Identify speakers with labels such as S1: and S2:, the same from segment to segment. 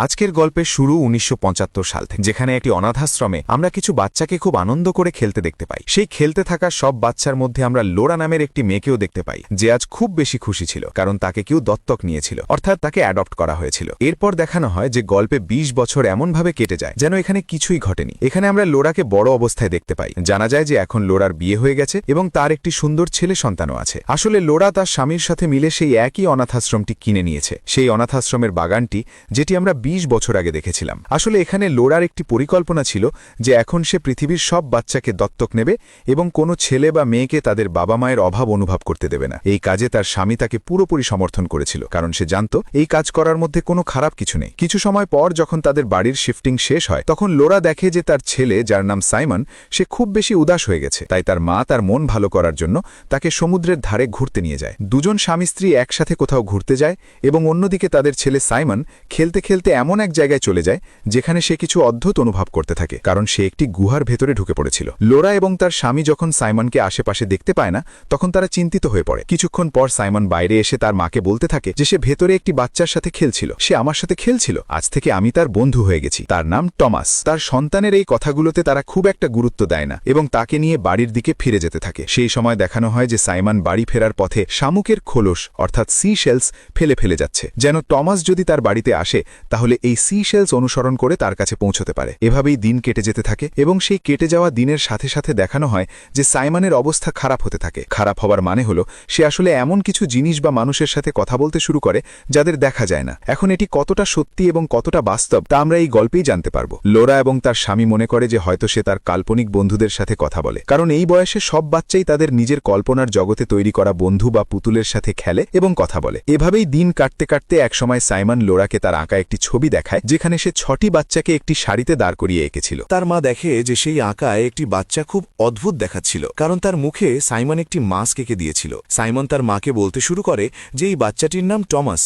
S1: আজকের গল্পের শুরু ১৯৭৫ সাল থেকে, যেখানে একটি অনাথাশ্রমে আমরা কিছু বাচ্চাকে খুব আনন্দ করে খেলতে দেখতে পাই। সেই খেলতে থাকা সব বাচ্চার মধ্যে আমরা লোরা নামের একটি মেয়েকেও দেখতে পাই, যে আজ খুব বেশি খুশি ছিল, কারণ তাকে কেউ দত্তক নিয়েছিল, অর্থাৎ তাকে অ্যাডপ্ট করা হয়েছিল। এরপর দেখানো হয় যে গল্পে ২০ বছর এমনভাবে কেটে যায় যেন এখানে কিছুই ঘটেনি। এখানে আমরা লোরাকে বড় অবস্থায় দেখতে পাই। জানা যায় যে এখন লোরার বিয়ে হয়ে গেছে এবং তার একটি সুন্দর ছেলে সন্তানও আছে। আসলে লোরা তার স্বামীর সাথে মিলে সেই একই অনাথাশ্রমটি কিনে নিয়েছে, সেই অনাথাশ্রমের বাগানটি যেটি আমরা ২০ বছর আগে দেখেছিলাম। আসলে এখানে লোরার একটি পরিকল্পনা ছিল যে এখন সে পৃথিবীর সব বাচ্চাকে দত্তক নেবে এবং কোনো ছেলে বা মেয়েকে তাদের বাবা মায়ের অভাব অনুভব করতে দেবে না। এই কাজে তার স্বামী তাকে পুরোপুরি সমর্থন করেছিল, কারণ সে জানত এই কাজ করার মধ্যে কোনো খারাপ কিছু নেই। কিছু সময় পর যখন তাদের বাড়ির শিফটিং শেষ হয়, তখন লোরা দেখে যে তার ছেলে, যার নাম সাইমন, সে খুব বেশি উদাস হয়ে গেছে। তাই তার মা তার মন ভালো করার জন্য তাকে সমুদ্রের ধারে ঘুরতে নিয়ে যায়। দুজন স্বামী স্ত্রী একসাথে কোথাও ঘুরতে যায় এবং অন্যদিকে তাদের ছেলে সাইমন খেলতে খেলতে এমন এক জায়গায় চলে যায় যেখানে সে কিছু অদ্ভুত অনুভব করতে থাকে, কারণ সে একটি গুহার ভেতরে ঢুকে পড়েছিল। লোরা এবং তার স্বামী যখন সাইমনকে আশেপাশে দেখতে পায় না, তখন তারা চিন্তিত হয়ে পড়ে। কিছুক্ষণ পর সাইমন বাইরে এসে তার মাকে বলতে থাকে যে সে ভেতরে একটি বাচ্চার সাথে খেলছিল, সে আমার সাথে খেলছিল, আজ থেকে আমি তার বন্ধু হয়ে গেছি, তার নাম টমাস। তার সন্তানের এই কথাগুলোতে তারা খুব একটা গুরুত্ব দেয় না এবং তাকে নিয়ে বাড়ির দিকে ফিরে যেতে থাকে। সেই সময় দেখানো হয় যে সাইমন বাড়ি ফেরার পথে শামুকের খোলস অর্থাৎ সি শেলস ফেলে যাচ্ছে, যেন টমাস যদি তার বাড়িতে আসে তাহলে এই সি শেলস অনুসরণ করে তার কাছে পৌঁছতে পারে। এভাবেই দিন কেটে যেতে থাকে এবং সেই কেটে যাওয়া দিনের সাথে সাথে দেখানো হয় যে সাইমনের অবস্থা খারাপ হতে থাকে। খারাপ হবার মানে হলো সে আসলে এমন কিছু জিনিস বা মানুষের সাথে কথা বলতে শুরু করে যাদের দেখা যায় না। এখন এটি কতটা সত্যি এবং কতটা বাস্তব তা আমরা এই গল্পেই জানতে পারব। লোরা এবং তার স্বামী মনে করে যে হয়তো সে তার কাল্পনিক বন্ধুদের সাথে কথা বলে, কারণ এই বয়সে সব বাচ্চাই তাদের নিজের কল্পনার জগতে তৈরি করা বন্ধু বা পুতুলের সাথে খেলে এবং কথা বলে। এভাবেই দিন কাটতে কাটতে একসময় সাইমন লোরাকে তার আঁকা একটি ছবি দেখায়, যেখানে সে ৬টি বাচ্চাকে একটি সারিতে দাঁড় করিয়ে এঁকেছিল।
S2: তার মা দেখে যে সেই আঁকায় একটি বাচ্চা খুব অদ্ভুত দেখাচ্ছিল, কারণ তার মুখে সাইমন একটি মাস্ক এঁকে দিয়েছিল। সাইমন তার মাকে বলতে শুরু করে যে এই বাচ্চাটির নাম টমাস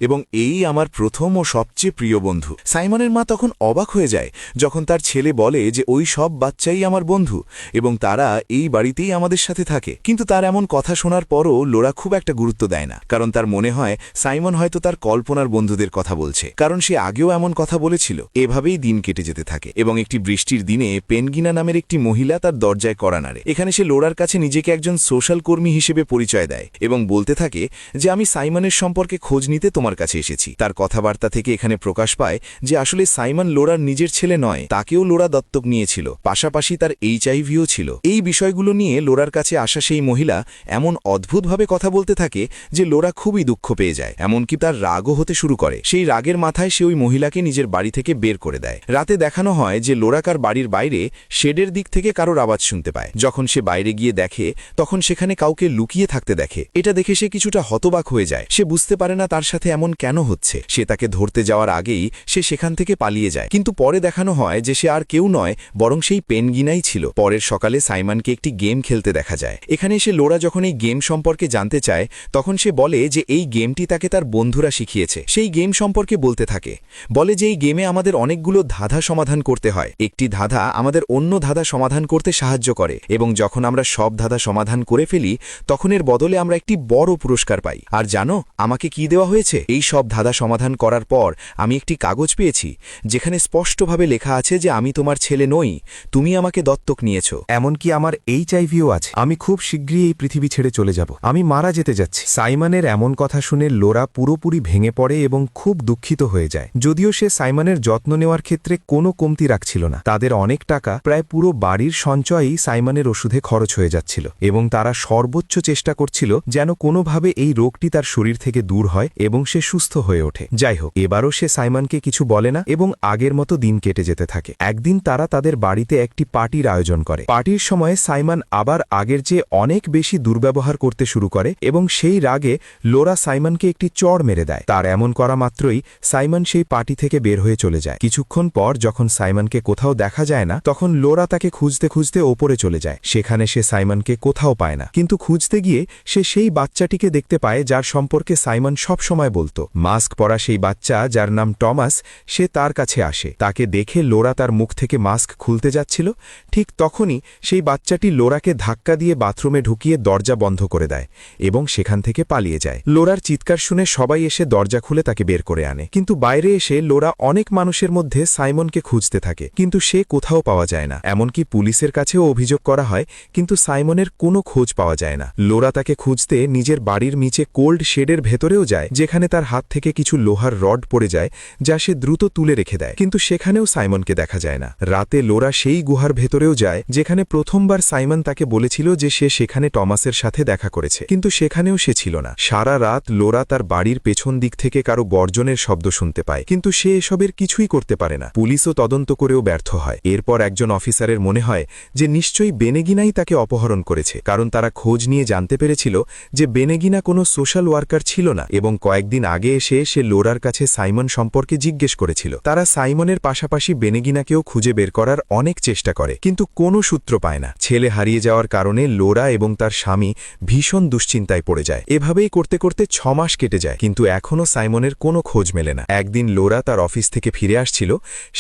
S2: এবং এই আমার প্রথম ও সবচেয়ে প্রিয় বন্ধু। সাইমনের মা তখন অবাক হয়ে যায় যখন তার ছেলে বলে যে ওই সব বাচ্চাই আমার বন্ধু এবং তারা এই বাড়িতেই আমাদের সাথে থাকে। কিন্তু তার এমন কথা শোনার পরও লোরা খুব একটা গুরুত্ব দেয় না, কারণ তার মনে হয় সাইমন হয়তো তার কল্পনার বন্ধুদের কথা বলছে, কারণ সে আগেও এমন কথা বলেছিল। এভাবেই দিন কেটে যেতে থাকে এবং একটি বৃষ্টির দিনে পেনগিনা নামের একটি মহিলা তার দরজায় কড়া নাড়ে। এখানে সে লোরার কাছে নিজেকে একজন সোশ্যাল কর্মী হিসেবে পরিচয় দেয় এবং বলতে থাকে যে আমি সাইমনের সম্পর্কে খোঁজ নিতে তোমার কাছে এসেছি। তার কথাবার্তা থেকে এখানে প্রকাশ পায় যে আসলে সাইমন লোরার নিজের ছেলে নয়, তাকেও লোরা দত্তক নিয়েছিল, পাশাপাশি তার এইচআইভিও ছিল। এই বিষয়গুলো নিয়ে লোরার কাছে আসা সেই মহিলা এমন অদ্ভুতভাবে কথা বলতে থাকে যে লোরা খুবই দুঃখ পেয়ে যায়, এমনকি তার রাগও হতে শুরু করে। সেই রাগের মাথায় সে ওই মহিলাকে নিজের বাড়ি থেকে বের করে দেয়। রাতে দেখানো হয় যে লোরাকার বাড়ির বাইরে শেডের দিক থেকে কারোর আওয়াজ শুনতে পায়। যখন সে বাইরে গিয়ে দেখে তখন সেখানে কাউকে লুকিয়ে থাকতে দেখে। এটা দেখে সে কিছুটা হতবাক হয়ে যায়। সে বুঝতে পারে না তার সাথে এমন কেন হচ্ছে। সে তাকে ধরতে যাওয়ার আগেই সে সেখান থেকে পালিয়ে যায়, কিন্তু পরে দেখানো হয় যে সে আর কেউ নয়, বরং সেই পেনগিনাই ছিল। পরের সকালে সাইমনকে একটি গেম খেলতে দেখা যায়। এখানে এসে লোরা যখন এই গেম সম্পর্কে জানতে চায় তখন সে বলে যে এই গেমটি তাকে তার বন্ধুরা শিখিয়েছে। সেই গেম সম্পর্কে বলতে থাকে, বলে যে এই গেমে আমাদের অনেকগুলো ধাঁধা সমাধান করতে হয়। একটি ধাঁধা আমাদের অন্য ধাঁধা সমাধান করতে সাহায্য করে এবং যখন আমরা সব ধাঁধা সমাধান করে ফেলি তখন এর বদলে আমরা একটি বড় পুরস্কার পাই। আর জানো আমাকে কি দেওয়া হয়েছে? এই সব ধাঁধা সমাধান করার পর আমি একটি কাগজ পেয়েছি যেখানে স্পষ্টভাবে লেখা আছে যে আমি তোমার ছেলে নই, তুমি আমাকে দত্তক নিয়েছ,
S3: এমনকি আমার এইচআইভিও আছে। আমি খুব শীঘ্রই এই পৃথিবী ছেড়ে চলে যাব, আমি মারা যেতে যাচ্ছি। সাইমনের এমন কথা শুনে লোরা পুরোপুরি ভেঙে পড়ে এবং খুব দুঃখিত হয়ে যায়। যদিও সে সাইমনের যত্ন নেওয়ার ক্ষেত্রে কোনো কমতি রাখছিল না। তাদের অনেক টাকা, প্রায় পুরো বাড়ির সঞ্চয়ই সাইমনের ওষুধে খরচ হয়ে যাচ্ছিল এবং তারা সর্বোচ্চ চেষ্টা করছিল যেন কোনোভাবে এই রোগটি তার শরীর থেকে দূর হয় এবং সে সুস্থ হয়ে ওঠে। যাই হোক, এবারও সে সাইমনকে কিছু বলে না এবং আগের মতো দিন কেটে যেতে থাকে। একদিন তারা তাদের বাড়িতে একটি পার্টির আয়োজন করে। পার্টির সময়ে সাইমন আবার আগের চেয়ে অনেক বেশি দুর্ব্যবহার করতে শুরু করে এবং সেই রাগে লোরা সাইমনকে একটি চড় মেরে দেয়। তার এমন করা মাত্রই সাইমন সেই পার্টি থেকে বের হয়ে চলে যায়। কিছুক্ষণ পর যখন সাইমনকে কোথাও দেখা যায় না তখন লোরা তাকে খুঁজতে খুঁজতে ওপরে চলে যায়। সেখানে সে সাইমনকে কোথাও পায় না, কিন্তু খুঁজতে গিয়ে সে সেই বাচ্চাটিকে দেখতে পায় যার সম্পর্কে সাইমন সবসময় সময় বলতো। মাস্ক পরা সেই বাচ্চা যার নাম টমাস, সে তার কাছে আসে। তাকে দেখে লোরা তার মুখ থেকে মাস্ক খুলতে যাচ্ছিল। ঠিক তখনই সেই বাচ্চাটি লোরাকে ধাক্কা দিয়ে বাথরুমে ঢুকিয়ে দরজা বন্ধ করে দেয় এবং সেখান থেকে পালিয়ে যায়। লোরার চিৎকার শুনে সবাই এসে দরজা খুলে তাকে বের করে আনে, কিন্তু বাইরে এসে লোরা অনেক মানুষের মধ্যে সাইমনকে খুঁজতে থাকে, কিন্তু সে কোথাও পাওয়া যায় না। এমনকি পুলিশের কাছেও অভিযোগ করা হয়, কিন্তু সাইমনের কোনো খোঁজ পাওয়া যায় না। লোরা তাকে খুঁজতে নিজের বাড়ির নিচে কোল্ড শেডের ভেতরেও যায়, যেখানে তার হাত থেকে কিছু লোহার রড পড়ে যায়, যা সে দ্রুত তুলে রেখে দেয়, কিন্তু সেখানেও সাইমনকে দেখা যায় না। রাতে লোরা সেই গুহার ভেতরেও যায় যেখানে প্রথমবার সাইমন তাকে বলেছিল যে সে সেখানে টমাসের সাথে দেখা করেছে, কিন্তু সেখানেও সে ছিল না। সারা রাত লোরা তার বাড়ির পেছন দিক থেকে কারো গর্জনের শব্দ শুনতে পায়, কিন্তু সে এসবের কিছুই করতে পারে না। পুলিশও তদন্ত করেও ব্যর্থ হয়। এরপর একজন অফিসারের মনে হয় যে নিশ্চয়ই বেনেগিনাই তাকে অপহরণ করেছে, কারণ তারা খোঁজ নিয়ে জানতে পেরেছিল যে বেনেগিনা কোনো সোশ্যাল ওয়ার্কার ছিল না, এবং কয়েকদিন আগে এসে সে লোরার কাছে সাইমন সম্পর্কে জিজ্ঞেস করেছিল। তারা সাইমনের পাশাপাশি বেনেগিনাকেও খুঁজে বের করার অনেক চেষ্টা করে, কিন্তু কোনো সূত্র পায় না। ছেলে হারিয়ে যাওয়ার কারণে লোরা এবং তার স্বামী ভীষণ দুশ্চিন্তায় পড়ে যায়। এভাবেই করতে করতে 6 মাস কেটে যায়, কিন্তু এখনও সাইমনের কোনো খোঁজ মেলে না। একদিন লোরা তার অফিস থেকে ফিরে আসছিল,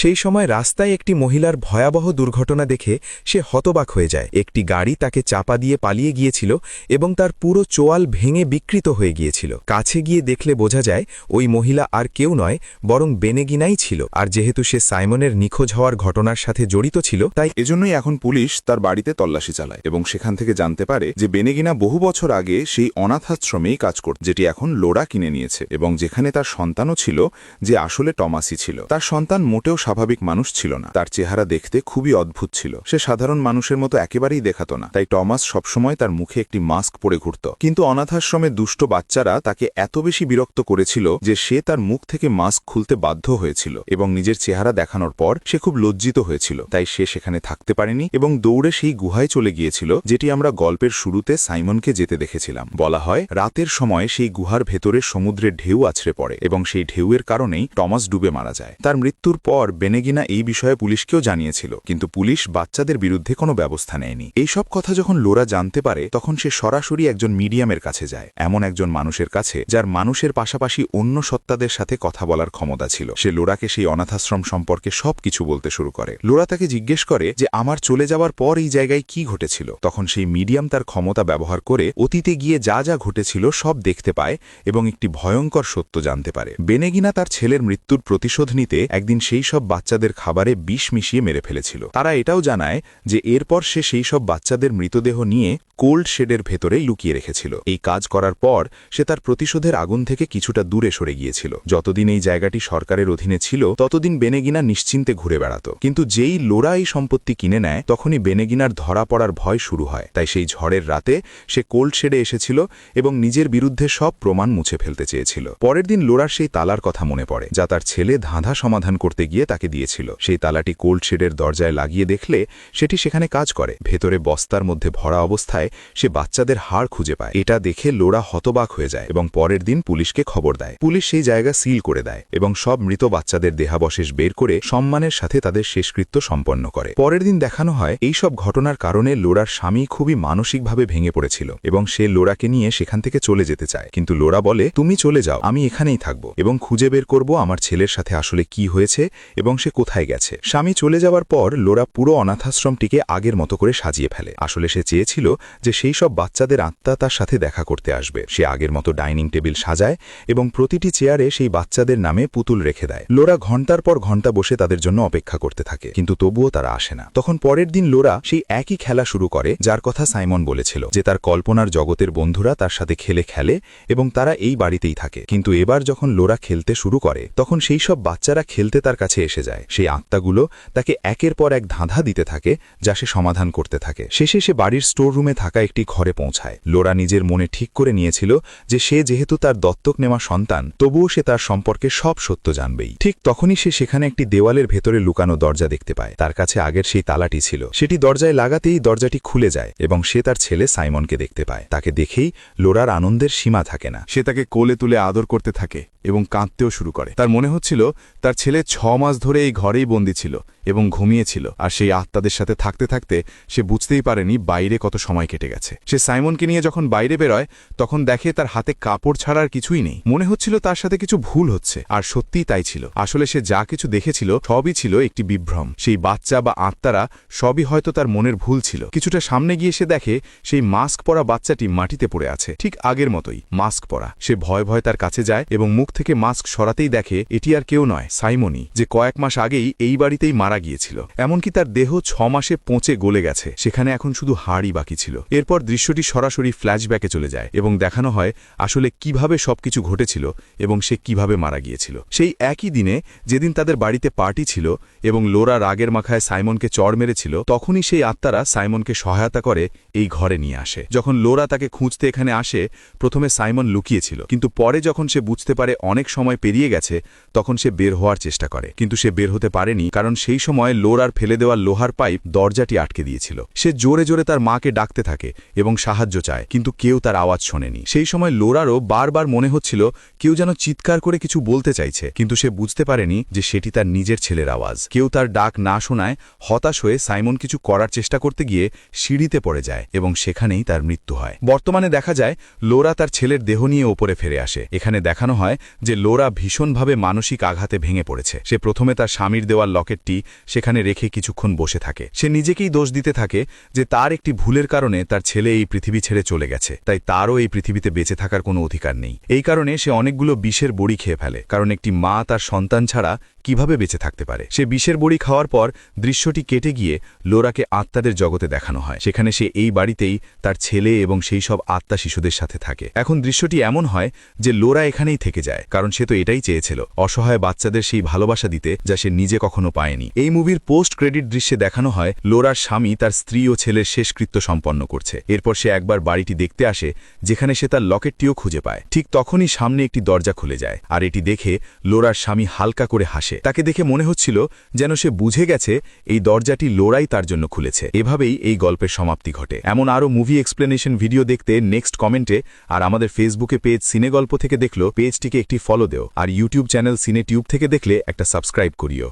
S3: সেই সময় রাস্তায় একটি মহিলার ভয়াবহ দুর্ঘটনা দেখে সে হতবাক হয়ে যায়। একটি গাড়ি তাকে চাপা দিয়ে পালিয়ে গিয়েছিল এবং তার পুরো চোয়াল ভেঙে বিকৃত হয়ে গিয়েছিল। কাছে গিয়ে দেখলে বোঝা যায় ওই মহিলা আর কেউ নয়, বরং বেনেগিনাই ছিল। আর যেহেতু সে সাইমনের নিখোঁজ হওয়ার ঘটনার সাথে জড়িত ছিল, তাই
S4: এজন্যই এখন পুলিশ তার বাড়িতে তল্লাশি চালায় এবং সেখান থেকে জানতে পারে যে বেনেগিনা বহু বছর আগে সেই অনাথাশ্রমেই কাজ করত, যেটি এখন লোরা কিনে নিয়েছে, এবং যেখানে তার সন্তানও ছিল, যে আসলে টমাসই ছিল। তার সন্তান মোটেও স্বাভাবিক মানুষ ছিল না। তার চেহারা দেখতে খুবই অদ্ভুত ছিল। সে সাধারণ মানুষের মতো একেবারেই দেখাতো না, তাই টমাস সবসময় তার মুখে একটি মাস্ক পরে ঘুরত। কিন্তু অনাথাশ্রমে দুষ্ট বাচ্চারা তাকে এত বেশি বিরক্ত করেছিল যে সে তার মুখ থেকে মাস্ক খুলতে বাধ্য হয়েছিল, এবং নিজের চেহারা দেখানোর পর সে খুব লজ্জিত হয়েছিল। তাই সে সেখানে থাকতে পারেনি এবং দৌড়ে সেই গুহায় চলে গিয়েছিল, যেটি আমরা গল্পের শুরুতে সাইমনকে যেতে দেখেছিলাম। বলা হয় রাতের সময় সেই গুহার ভেতরে সমুদ্রের ঢেউ আছড়ে পড়ে এবং সেই ঢেউয়ের কারণেই টমাস ডুবে মারা যায়। তার মৃত্যুর পর বেনেগিনা এই বিষয়ে পুলিশকেও জানিয়েছিল, কিন্তু পুলিশ বাচ্চাদের বিরুদ্ধে কোনো ব্যবস্থা নেয়নি। এইসব কথা যখন লোরা জানতে পারে, তখন সে সরাসরি একজন মিডিয়ামের কাছে যায়, এমন একজন মানুষের কাছে যার মানুষের পাশাপাশি অন্য সত্তাদের সাথে কথা বলার ক্ষমতা ছিল। সে লোরাকে সেই অনাথাশ্রম সম্পর্কে সবকিছু বলতে শুরু করে। লোরা তাকে জিজ্ঞেস করে যে আমার চলে যাওয়ার পর এই জায়গায় কি ঘটেছিল। তখন সেই মিডিয়াম তার ক্ষমতা ব্যবহার করে অতীতে গিয়ে যা যা ঘটেছিল সব দেখতে পায় এবং একটি ভয়ঙ্কর সত্য জানতে পারে। বেনেগিনা তার ছেলের মৃত্যুর প্রতিশোধ নিতে একদিন সেই সব বাচ্চাদের খাবারে বিষ মিশিয়ে মেরে ফেলেছিল। তারা এটাও জানায় যে এরপর সে সেই সব বাচ্চাদের মৃতদেহ নিয়ে কোল্ড শেডের ভেতরে লুকিয়ে রেখেছিল। এই কাজ করার পর সে তার প্রতিশোধের আগুন থেকে কিছুটা দূরে সরে গিয়েছিল। যতদিন এই জায়গাটি সরকারের অধীনে ছিল, ততদিন বেনেগিনা নিশ্চিন্তে ঘুরে বেড়াত। কিন্তু যেই লোরা এই সম্পত্তি কিনে নেয়, তখনই বেনেগিনার ধরা পড়ার ভয় শুরু হয়। তাই সেই ঝড়ের রাতে সে কোল্ড শেডে এসেছিল এবং নিজের বিরুদ্ধে সব প্রমাণ মুছে ফেলতে চেয়েছিল। পরের দিন লোরার সেই তালার কথা মনে পড়ে, যা তার ছেলে ধাঁধা সমাধান করতে গিয়ে তাকে দিয়েছিল। সেই তালাটি কোল্ড শেডের দরজায় লাগিয়ে দেখলে সেটি সেখানে কাজ করে। ভেতরে বস্তার মধ্যে ভরা অবস্থায় সে বাচ্চাদের হাড় খুঁজে পায়। এটা দেখে লোরা হতবাক হয়ে যায় এবং পরের দিন পুলিশকে খবর দেয়। পুলিশ সেই জায়গা সিল করে দেয় এবং সব মৃত বাচ্চাদের দেহাবশেষ বের করে সম্মানের সাথে তাদের শেষকৃত্য সম্পন্ন করে। পরের দিন দেখানো হয় এই সব ঘটনার কারণে লোরার স্বামী খুবই মানসিকভাবে ভেঙে পড়েছিল এবং সে লোরাকে নিয়ে সেখান থেকে চলে যেতে চায়। কিন্তু লোরা বলে, তুমি চলে যাও, আমি এখানেই থাকবো এবং খুঁজে বের করব আমার ছেলের সাথে আসলে কি হয়েছে এবং সে কোথায় গেছে। স্বামী চলে যাওয়ার পর লোরা পুরো অনাথাশ্রমটিকে আগের মতো করে সাজিয়ে ফেলে। আসলে সে চেয়েছিল যে সেই সব বাচ্চাদের আত্মা তার সাথে দেখা করতে আসবে। সে আগের মতো ডাইনিং টেবিল সাজায় এবং প্রতিটি চেয়ারে সেই বাচ্চাদের নামে পুতুল রেখে দেয়। লোরা ঘন্টার পর ঘন্টা বসে তাদের জন্য অপেক্ষা করতে থাকে, কিন্তু তবুও তারা আসে না। তখন পরের দিন লোরা সেই একই খেলা শুরু করে যার কথা সাইমন বলেছিল, যে তার কল্পনার জগতের বন্ধুরা তার সাথে খেলে এবং তারা এই বাড়িতেই থাকে। কিন্তু এবার যখন লোরা খেলতে শুরু করে, তখন সেই সব বাচ্চারা খেলতে তার কাছে এসে যায়। সেই আত্মাগুলো তাকে একের পর এক ধাঁধা দিতে থাকে, যা সে সমাধান করতে থাকে। শেষে সে বাড়ির স্টোর রুমে থাকা একটি ঘরে পৌঁছায়। লোরা নিজের মনে ঠিক করে নিয়েছিল যে সে যেহেতু তার দত্তক নেওয়া সন্তান, তবুও সে তার সম্পর্কে সব সত্য জানবেই। ঠিক তখনই সে সেখানে একটি দেওয়ালের ভেতরে লুকানো দরজা দেখতে পায়। তার কাছে আগের সেই তালাটি ছিল। সেটি দরজায় লাগাতেই দরজাটি খুলে যায় এবং সে তার ছেলে সাইমনকে দেখতে পায়। তাকে দেখেই লোরার আনন্দের সীমা থাকে না। সে তাকে কোলে তুলে আদর করতে থাকে এবং কাঁদতেও শুরু করে। তার মনে হচ্ছিল তার ছেলে 6 মাস ধরে এই ঘরেই বন্দী ছিল এবং ঘুমিয়েছিল, আর সেই আত্মাদের সাথে থাকতে থাকতে সে বুঝতেই পারেনি বাইরে কত সময় কেটে গেছে। সে সাইমনকে নিয়ে যখন বাইরে বেরোয় তখন দেখে তার হাতে কাপড় ছাড়া আর কিছুই নেই। মনে হচ্ছিল তার সাথে কিছু ভুল হচ্ছে, আর সত্যিই তাই ছিল। আসলে সে যা কিছু দেখেছিল সবই ছিল একটি বিভ্রম। সেই বাচ্চা বা আত্মারা সবই হয়তো তার মনের ভুল ছিল। কিছুটা সামনে গিয়ে সে দেখে সেই মাস্ক পরা বাচ্চাটি মাটিতে পড়ে আছে, ঠিক আগের মতোই মাস্ক পরা। সে ভয় ভয় তার কাছে যায় এবং মুখ থেকে মাস্ক সরাতেই দেখে এটি আর কেউ নয়, সাইমনই, যে কয়েক মাস আগেই এই বাড়িতেই মারা গিয়েছিল। এমনকি তার দেহ 6 মাসে পচে গলে গেছে, সেখানে এখন শুধু হাড়ই বাকি ছিল। এরপর দৃশ্যটি সরাসরি ফ্ল্যাশব্যাকে চলে যায় এবং দেখানো হয় আসলে কিভাবে সবকিছু ঘটেছিল এবং সে কিভাবে মারা গিয়েছিল। সেই একই দিনে যেদিন তাদের বাড়িতে পার্টি ছিল এবং লোরা রাগের মাখায় সাইমনকে চড় মেরেছিল, তখনই সেই আত্মারা সাইমনকে সহায়তা করে এই ঘরে নিয়ে আসে। যখন লোরা তাকে খুঁজতে এখানে আসে, প্রথমে সাইমন লুকিয়েছিল, কিন্তু পরে যখন সে বুঝতে পারে অনেক সময় পেরিয়ে গেছে, তখন সে বের হওয়ার চেষ্টা করে। কিন্তু সে বের হতে পারেনি, কারণ সেই সময় লোরার ফেলে দেওয়া লোহার পাইপ দরজাটি আটকে দিয়েছিল। সে জোরে জোরে তার মাকে ডাকতে থাকে এবং সাহায্য চায়, কিন্তু কেউ তার আওয়াজ শোনেনি। সেই সময় লোরারও বারবার মনে হচ্ছিল কেউ যেন চিৎকার করে কিছু বলতে চাইছে, কিন্তু সে বুঝতে পারেনি যে সেটি তার নিজের ছেলের আওয়াজ। কেউ তার ডাক না শোনায় হতাশ হয়ে সাইমন কিছু করার চেষ্টা করতে গিয়ে সিঁড়িতে পড়ে যায় এবং সেখানেই তার মৃত্যু হয়। বর্তমানে দেখা যায় লোরা তার ছেলের দেহ নিয়ে ওপরে ফিরে আসে। এখানে দেখানো হয় যে লোরা ভীষণভাবে মানসিক আঘাতে ভেঙে পড়েছে। সে প্রথমে তার স্বামীর দেওয়ার লকেটটি সেখানে রেখে কিছুক্ষণ বসে থাকে। সে নিজেকেই দোষ দিতে থাকে যে তার একটি ভুলের কারণে তার ছেলে এই পৃথিবী ছেড়ে চলে গেছে, তাই তারও এই পৃথিবীতে বেঁচে থাকার কোনো অধিকার নেই। এই কারণে সে অনেকগুলো বিষের বড়ি খেয়ে ফেলে, কারণ একটি মা তার সন্তান ছাড়া কিভাবে বেঁচে থাকতে পারে। সে বিষের বড়ি খাওয়ার পর দৃশ্যটি কেটে গিয়ে লোরাকে আত্মাদের জগতে দেখানো হয়। সেখানে সে এই বাড়িতেই তার ছেলে এবং সেই সব আত্মা শিশুদের সাথে থাকে। এখন দৃশ্যটি এমন হয় যে লোরা এখানেই থেকে যায়, কারণ সে তো এটাই চেয়েছিল, অসহায় বাচ্চাদের সেই ভালোবাসা দিতে যা সে নিজে কখনো পায়নি। এই মুভির পোস্ট ক্রেডিট দৃশ্যে দেখানো হয় লোরার স্বামী তার স্ত্রী ও ছেলের শেষকৃত্য সম্পন্ন করছে। এরপর সে একবার বাড়িটি দেখতে আসে, যেখানে সে তার লকেটটিও খুঁজে পায়। ঠিক তখনই সামনে একটি দরজা খুলে যায়, আর এটি দেখে লোরার স্বামী হালকা করে হাসে। তাকে দেখে মনে হচ্ছিল যেন সে বুঝে গেছে এই দরজাটি লোরাই তার জন্য খুলেছে। এভাবেই এই গল্পের সমাপ্তি ঘটে। এমন আরও মুভি এক্সপ্লেনেশন ভিডিও দেখতে নেক্সট কমেন্টে, আর আমাদের ফেসবুকে পেজ সিনেগল্প থেকে দেখলো পেজটিকে একটি ফলো দেও, আর ইউটিউব চ্যানেল সিনে টিউব থেকে দেখলে একটা সাবস্ক্রাইব করিও।